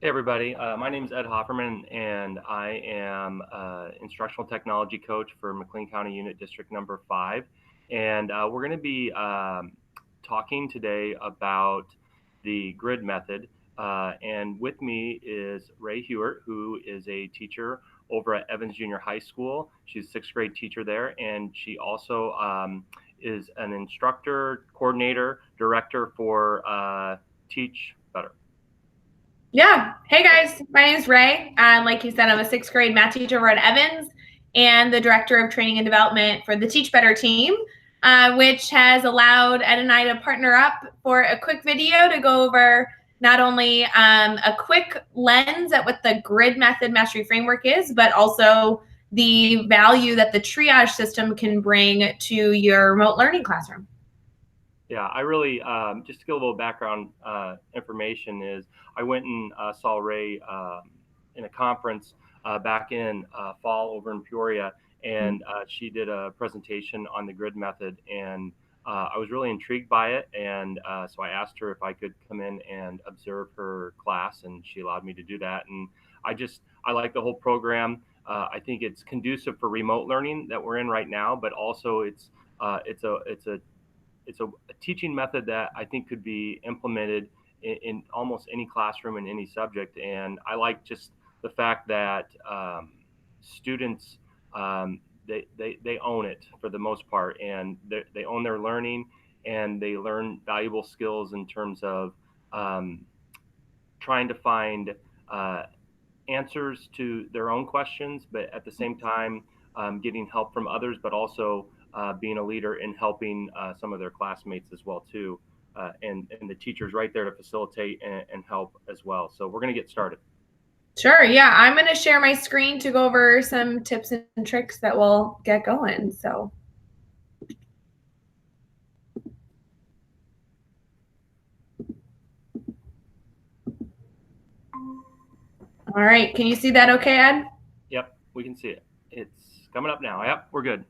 Hey everybody, my name is Ed Hofferman and I am instructional technology coach for McLean County Unit District number 5. And we're going to be talking today about the grid method. And with me is Rae Hughart, who is a teacher over at Evans Junior High School. She's a 6th grade teacher there, and she also is an instructor, coordinator, director for Teach Better. Yeah. Hey guys, my name is Rae. Like you said, I'm a 6th grade math teacher over at Evans and the director of training and development for the Teach Better team, which has allowed Ed and I to partner up for a quick video to go over not only a quick lens at what the grid method mastery framework is, but also the value that the triage system can bring to your remote learning classroom. Yeah, I really, just to give a little background information is I went and saw Rae in a conference back in fall over in Peoria, and she did a presentation on the grid method, and I was really intrigued by it, and so I asked her if I could come in and observe her class, and she allowed me to do that. And I like the whole program. I think it's conducive for remote learning that we're in right now, but also it's a teaching method that I think could be implemented in almost any classroom in any subject. And I like just the fact that students, they own it for the most part, and they own their learning, and they learn valuable skills in terms of trying to find answers to their own questions, but at the same time getting help from others, but also being a leader in helping some of their classmates as well too, and the teachers right there to facilitate and help as well. So we're going to get started. Sure. Yeah, I'm going to share my screen to go over some tips and tricks that will get going. So. All right. Can you see that okay, Ed? Yep, we can see it. It's coming up now. Yep, we're good.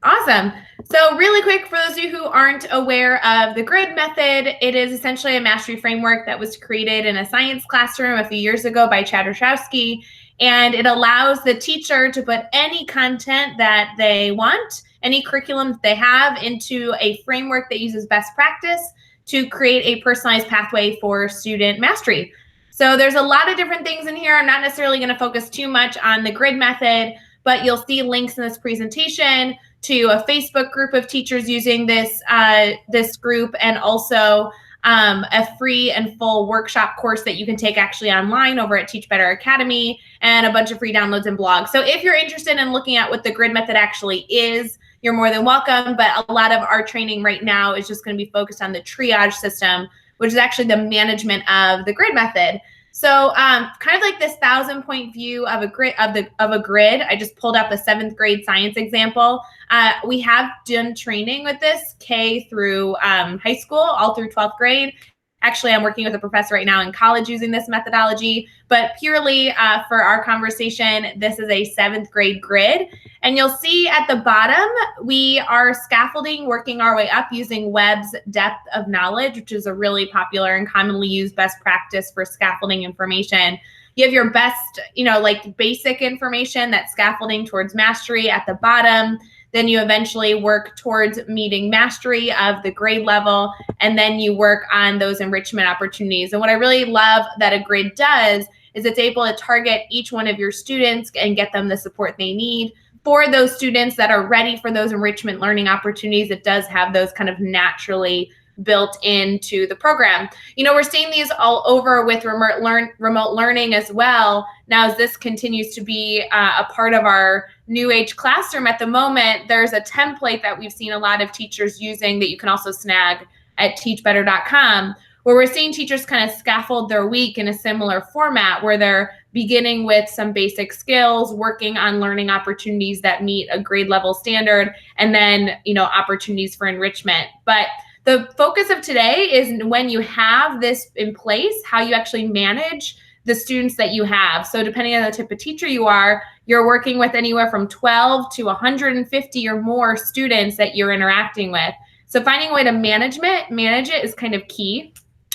Awesome. So really quick, for those of you who aren't aware of the grid method, it is essentially a mastery framework that was created in a science classroom a few years ago by Chad Rashowski, and it allows the teacher to put any content that they want, any curriculum that they have, into a framework that uses best practice to create a personalized pathway for student mastery. So there's a lot of different things in here. I'm not necessarily going to focus too much on the grid method, but you'll see links in this presentation to a Facebook group of teachers using this group, and also a free and full workshop course that you can take actually online over at Teach Better Academy, and a bunch of free downloads and blogs. So if you're interested in looking at what the grid method actually is, you're more than welcome. But a lot of our training right now is just going to be focused on the triage system, which is actually the management of the grid method. So kind of like this 1,000-point view of a grid, I just pulled up a 7th grade science example. We have done training with this K through high school, all through 12th grade. Actually, I'm working with a professor right now in college using this methodology, but purely for our conversation, this is a 7th grade grid. And you'll see at the bottom, we are scaffolding, working our way up using Webb's depth of knowledge, which is a really popular and commonly used best practice for scaffolding information. You have your best, like basic information, that's scaffolding towards mastery at the bottom. Then you eventually work towards meeting mastery of the grade level, and then you work on those enrichment opportunities. And what I really love that a grid does is it's able to target each one of your students and get them the support they need. For those students that are ready for those enrichment learning opportunities, it does have those kind of naturally built into the program. We're seeing these all over with remote learning as well. Now, as this continues to be a part of our new age classroom at the moment, there's a template that we've seen a lot of teachers using that you can also snag at teachbetter.com, where we're seeing teachers kind of scaffold their week in a similar format, where they're beginning with some basic skills, working on learning opportunities that meet a grade level standard, and then, opportunities for enrichment. But the focus of today is when you have this in place, how you actually manage the students that you have. So depending on the type of teacher you are, you're working with anywhere from 12 to 150 or more students that you're interacting with. So finding a way to manage it is kind of key.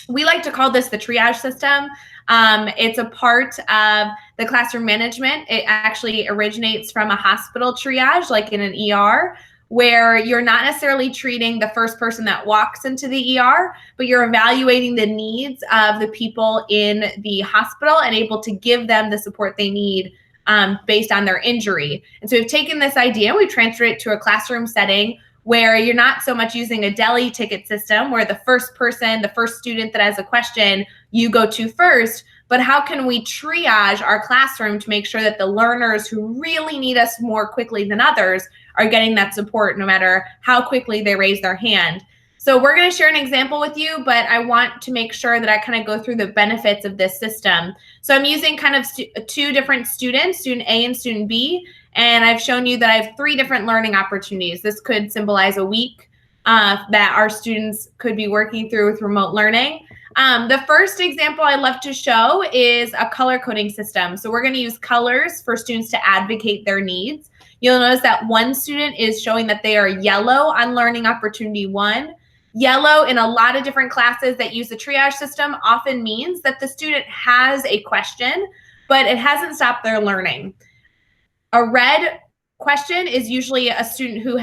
We like to call this the triage system. It's a part of the classroom management. It actually originates from a hospital triage, like in an ER, where you're not necessarily treating the first person that walks into the ER, but you're evaluating the needs of the people in the hospital and able to give them the support they need based on their injury. And so we've taken this idea, we've transferred it to a classroom setting where you're not so much using a deli ticket system where the first person, the first student that has a question, you go to first, but how can we triage our classroom to make sure that the learners who really need us more quickly than others are getting that support no matter how quickly they raise their hand. So we're going to share an example with you, but I want to make sure that I kind of go through the benefits of this system. So I'm using kind of two different students, student A and student B, and I've shown you that I have 3 different learning opportunities. This could symbolize a week that our students could be working through with remote learning. The first example I love to show is a color coding system. So we're going to use colors for students to advocate their needs. You'll notice that one student is showing that they are yellow on learning opportunity 1. Yellow in a lot of different classes that use the triage system often means that the student has a question, but it hasn't stopped their learning. A red question is usually a student who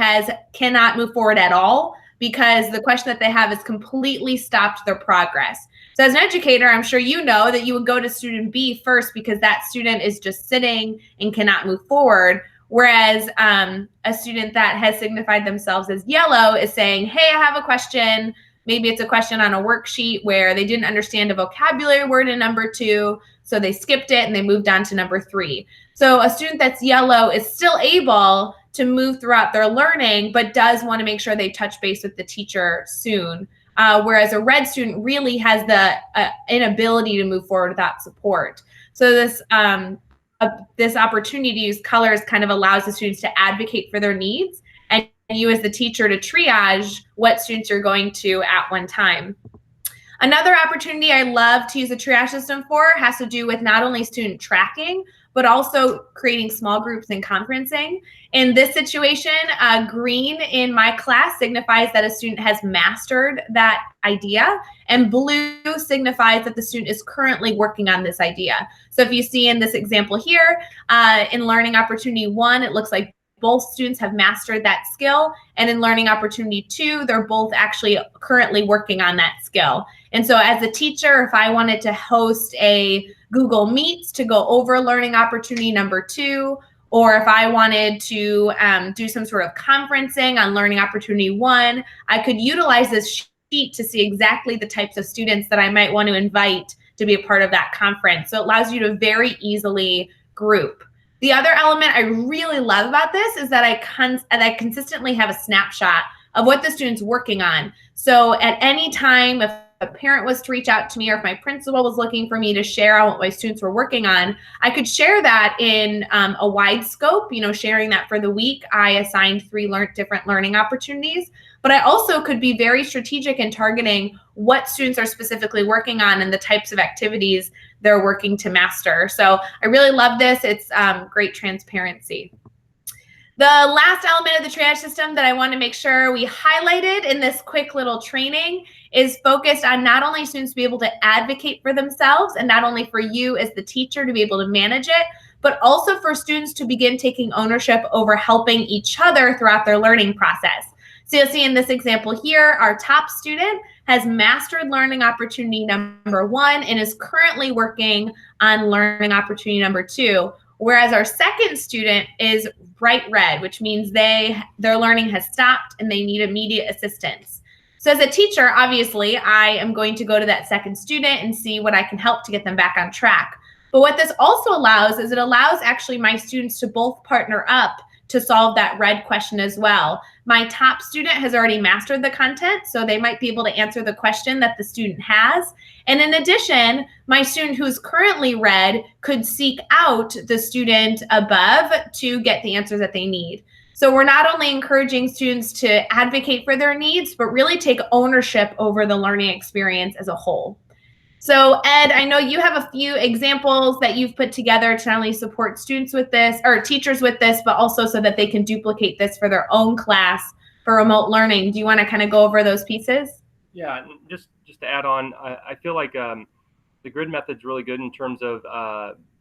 cannot move forward at all because the question that they have has completely stopped their progress. So as an educator, I'm sure you know that you would go to student B first because that student is just sitting and cannot move forward. Whereas a student that has signified themselves as yellow is saying, hey, I have a question. Maybe it's a question on a worksheet where they didn't understand a vocabulary word in number 2, so they skipped it and they moved on to number 3. So a student that's yellow is still able to move throughout their learning, but does want to make sure they touch base with the teacher soon. Whereas a red student really has the inability to move forward without support. So this opportunity to use colors kind of allows the students to advocate for their needs and you as the teacher to triage what students you're going to at one time. Another opportunity I love to use the triage system for has to do with not only student tracking, but also creating small groups and conferencing. In this situation, green in my class signifies that a student has mastered that idea, and blue signifies that the student is currently working on this idea. So if you see in this example here, in learning opportunity 1, it looks like both students have mastered that skill, and in learning opportunity 2, they're both actually currently working on that skill. And so as a teacher, if I wanted to host a Google Meets to go over learning opportunity number 2, or if I wanted to do some sort of conferencing on learning opportunity 1, I could utilize this sheet to see exactly the types of students that I might want to invite to be a part of that conference. So it allows you to very easily group. The other element I really love about this is that I consistently have a snapshot of what the student's working on. So at any time, if a parent was to reach out to me or if my principal was looking for me to share on what my students were working on, I could share that in a wide scope, sharing that for the week. I assigned 3 different learning opportunities, but I also could be very strategic in targeting what students are specifically working on and the types of activities they're working to master. So I really love this. It's great transparency. The last element of the triage system that I want to make sure we highlighted in this quick little training is focused on not only students to be able to advocate for themselves and not only for you as the teacher to be able to manage it, but also for students to begin taking ownership over helping each other throughout their learning process. So you'll see in this example here, our top student has mastered learning opportunity number 1 and is currently working on learning opportunity number 2. Whereas our second student is bright red, which means their learning has stopped and they need immediate assistance. So as a teacher, obviously, I am going to go to that second student and see what I can help to get them back on track. But what this also allows is it allows actually my students to both partner up to solve that red question as well. My top student has already mastered the content, so they might be able to answer the question that the student has. And in addition, my student who's currently red could seek out the student above to get the answers that they need. So we're not only encouraging students to advocate for their needs, but really take ownership over the learning experience as a whole. So Ed, I know you have a few examples that you've put together to not only support students with this or teachers with this, but also so that they can duplicate this for their own class for remote learning. Do you want to kind of go over those pieces? Yeah, just just to add on, I feel like the grid method's really good in terms of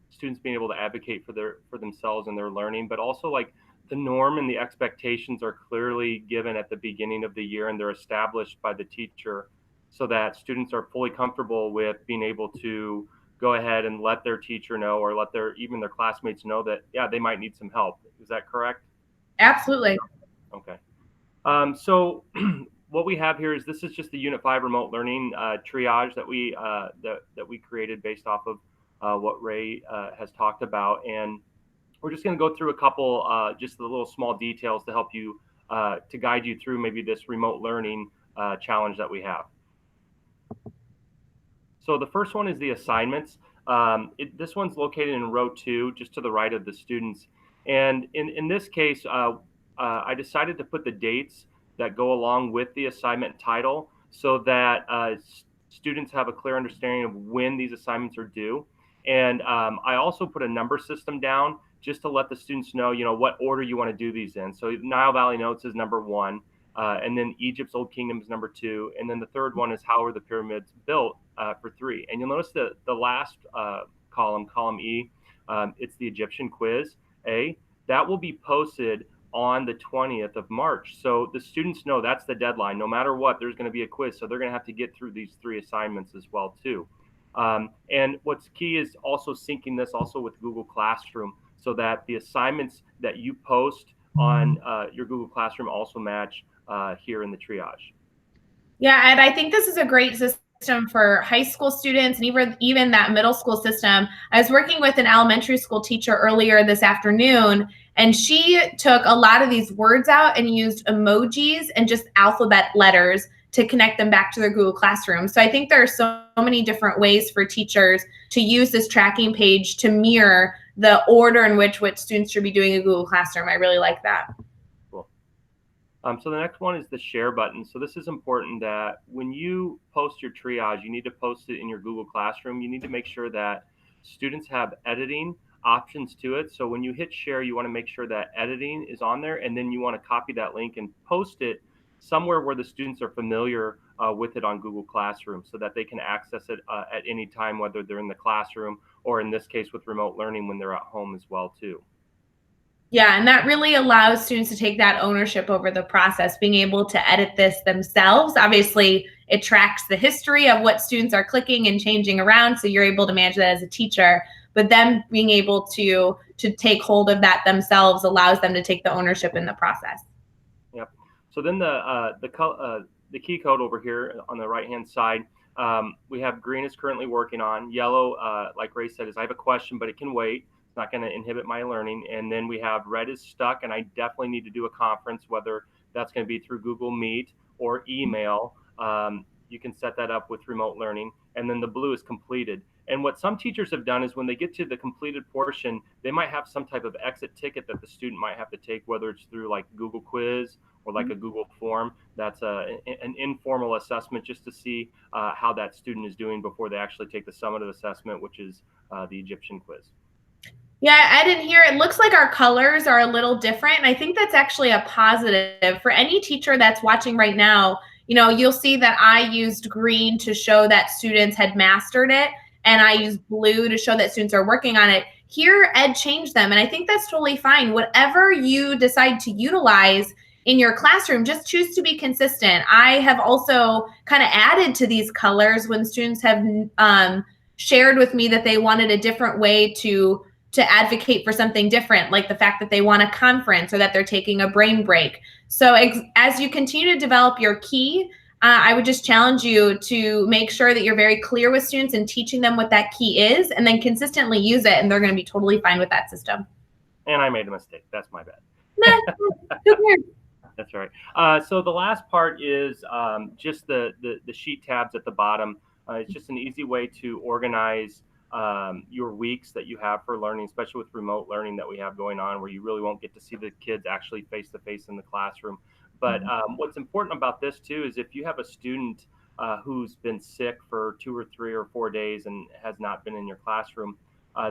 students being able to advocate for themselves and their learning, but also like the norm and the expectations are clearly given at the beginning of the year, and they're established by the teacher so that students are fully comfortable with being able to go ahead and let their teacher know, or let even their classmates know that, yeah, they might need some help. Is that correct? Absolutely. Okay. So what we have here is, this is just the Unit 5 remote learning triage that we created based off of what Rae has talked about. And we're just going to go through a couple, just the little small details to help you, to guide you through maybe this remote learning challenge that we have. So the first one is the assignments. This one's located in row 2, just to the right of the students. And in this case, I decided to put the dates that go along with the assignment title so that students have a clear understanding of when these assignments are due. And I also put a number system down just to let the students know, what order you want to do these in. So Nile Valley Notes is number 1. And then Egypt's Old Kingdom is number 2. And then the third one is How Are the Pyramids Built for 3. And you'll notice that the last column E, it's the Egyptian quiz A. That will be posted on the 20th of March. So the students know that's the deadline. No matter what, there's going to be a quiz. So they're going to have to get through these 3 assignments as well, too. And what's key is also syncing this also with Google Classroom so that the assignments that you post on your Google Classroom also match here in the triage. Yeah, and I think this is a great system for high school students and even that middle school system. I was working with an elementary school teacher earlier this afternoon, and she took a lot of these words out and used emojis and just alphabet letters to connect them back to their Google Classroom. So I think there are so many different ways for teachers to use this tracking page to mirror the order in which students should be doing in Google Classroom. I really like that. So the next one is the share button. So this is important that when you post your triage, you need to post it in your Google Classroom. You need to make sure that students have editing options to it. So when you hit share, you want to make sure that editing is on there, and then you want to copy that link and post it somewhere where the students are familiar with it on Google Classroom so that they can access it at any time, whether they're in the classroom or in this case with remote learning when they're at home as well too. Yeah, and that really allows students to take that ownership over the process, being able to edit this themselves. Obviously, it tracks the history of what students are clicking and changing around, so you're able to manage that as a teacher. But them being able to take hold of that themselves allows them to take the ownership in the process. Yep. So then the key code over here on the right-hand side, we have green is currently working on. Yellow, like Rae said, is I have a question, but it can wait. Not going to inhibit my learning. And then we have red is stuck, and I definitely need to do a conference, whether that's going to be through Google Meet or email. You can set that up with remote learning. And then the blue is completed. And what some teachers have done is when they get to the completed portion, they might have some type of exit ticket that the student might have to take, whether it's through like Google Quiz or like a Google form. That's an informal assessment just to see how that student is doing before they actually take the summative assessment, which is the Egyptian quiz. Yeah, I didn't hear. It looks like our colors are a little different. And I think that's actually a positive for any teacher that's watching right now. You'll see that I used green to show that students had mastered it, and I used blue to show that students are working on it. Here, Ed changed them, and I think that's totally fine. Whatever you decide to utilize in your classroom, just choose to be consistent. I have also kind of added to these colors when students have shared with me that they wanted a different way to advocate for something different, like the fact that they want a conference or that they're taking a brain break. So as you continue to develop your key, I would just challenge you to make sure that you're very clear with students and teaching them what that key is, and then consistently use it, and they're going to be totally fine with that system. And I made a mistake. That's my bad. That's right. So the last part is just the sheet tabs at the bottom. It's just an easy way to organize your weeks that you have for learning, especially with remote learning that we have going on, where you really won't get to see the kids actually face to face in the classroom. But what's important about this too is if you have a student who's been sick for 2 or 3 or 4 days and has not been in your classroom,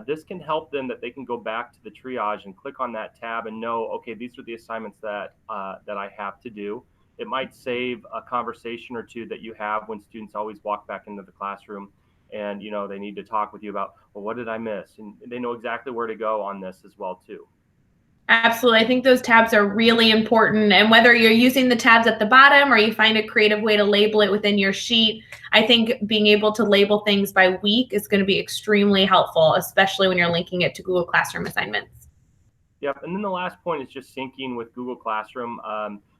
this can help them that they can go back to the triage and click on that tab and know, okay, these are the assignments that I have to do. it might save a conversation or two that you have when students always walk back into the classroom and, you know, they need to talk with you about, well, what did I miss? And they know exactly where to go on this as well too. Absolutely. I think those tabs are really important. And whether you're using the tabs at the bottom or you find a creative way to label it within your sheet, I think being able to label things by week is going to be extremely helpful, especially when you're linking it to Google Classroom assignments. Yep. And then the last point is just syncing with Google Classroom.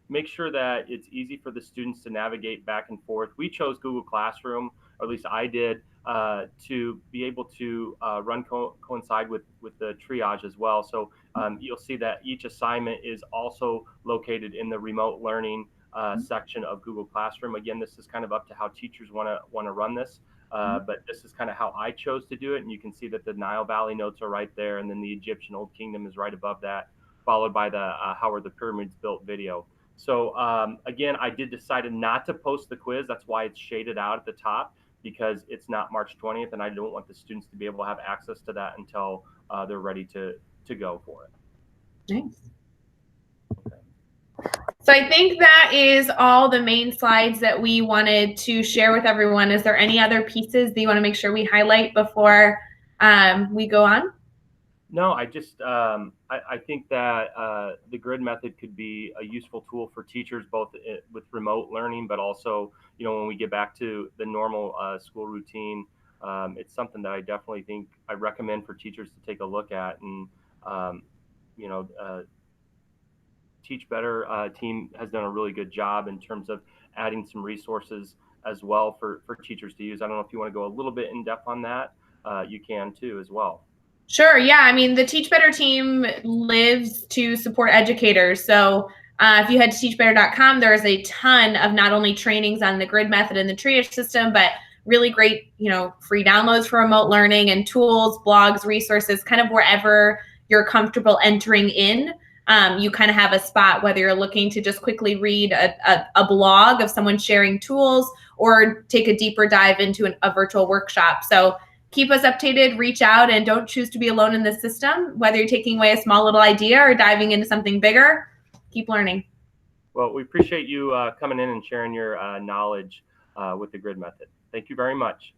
Make sure that it's easy for the students to navigate back and forth. We chose Google Classroom, or at least I did, to be able to coincide with the triage as well. So you'll see that each assignment is also located in the remote learning section of Google Classroom. Again, this is kind of up to how teachers want to run this. But this is kind of how I chose to do it. And you can see that the Nile Valley notes are right there. And then the Egyptian Old Kingdom is right above that, followed by the How Are the Pyramids Built video. So again, I did decide not to post the quiz. That's why it's shaded out at the top, because it's not March 20th. And I don't want the students to be able to have access to that until they're ready to go for it. Nice. So I think that is all the main slides that we wanted to share with everyone. Is there any other pieces that you want to make sure we highlight before we go on? No, I just I think that the grid method could be a useful tool for teachers, both with remote learning, but also, you know, when we get back to the normal school routine. It's something that I definitely think I recommend for teachers to take a look at. And you know, Teach Better team has done a really good job in terms of adding some resources as well for teachers to use. I don't know if you want to go a little bit in depth on that. You can too as well. Sure. Yeah. I mean, the Teach Better team lives to support educators. So if you head to teachbetter.com, there is a ton of not only trainings on the grid method and the triage system, but really great, you know, free downloads for remote learning and tools, blogs, resources, kind of wherever you're comfortable entering in. You kind of have a spot, whether you're looking to just quickly read a blog of someone sharing tools or take a deeper dive into a virtual workshop. So keep us updated, reach out, and don't choose to be alone in this system. Whether you're taking away a small little idea or diving into something bigger, keep learning. Well, we appreciate you coming in and sharing your knowledge with the grid method. Thank you very much.